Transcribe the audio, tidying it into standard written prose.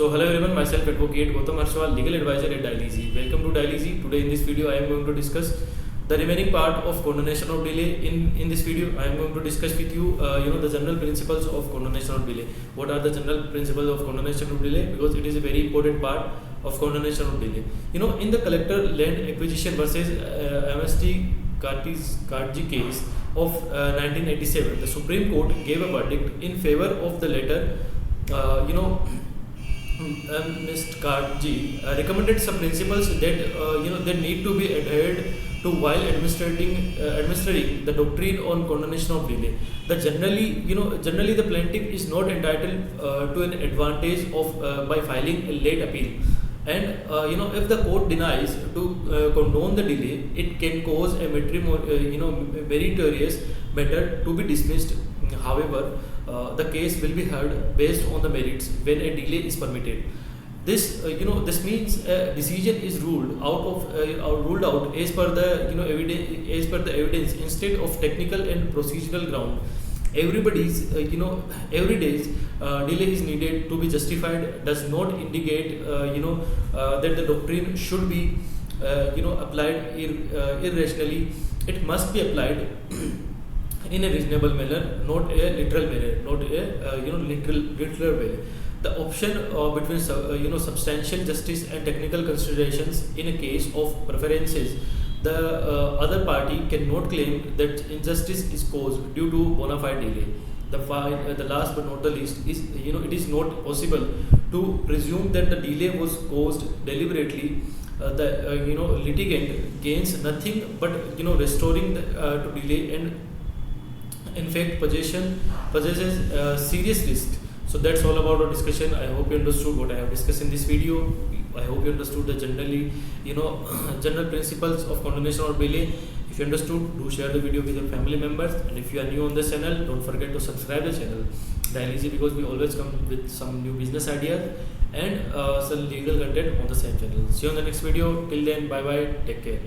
So hello everyone, myself Advocate Gautam Arshwal, legal advisor at Dialyzy. Welcome to Dialyzy. Today in this video I am going to discuss the remaining part of condonation of delay. In this video I am going to discuss with you the general principles of condonation of delay. What are the general principles of condonation of delay? Because it is a very important part of condonation of delay. In the collector land acquisition versus MST Kartji case of 1987, the Supreme Court gave a verdict in favor of the latter. Mr. Kartji recommended some principles that need to be adhered to while administering the doctrine on condonation of delay. Generally the plaintiff is not entitled to an advantage of by filing a late appeal, and if the court denies to condone the delay, it can cause a meritorious matter to be dismissed. However, the case will be heard based on the merits when a delay is permitted. This means a decision is ruled out as per the evidence instead of technical and procedural ground. Every day's delay is needed to be justified does not indicate that the doctrine should be applied irrationally. It must be applied in a reasonable manner, not a literal manner, literal way. The option between substantial justice and technical considerations in a case of preferences, the other party cannot claim that injustice is caused due to bona fide delay. The last but not the least is it is not possible to presume that the delay was caused deliberately. The litigant gains nothing but restoring to delay, and in fact possesses serious risk. So that's all about our discussion. I hope you understood what I have discussed in this video. I hope you understood the general principles of condonation or delay. If you understood, do share the video with your family members, and if you are new on this channel, don't forget to subscribe the channel Dialyzy, because we always come with some new business ideas and some legal content on the same channel. See you on the next video. Till then, bye bye, take care.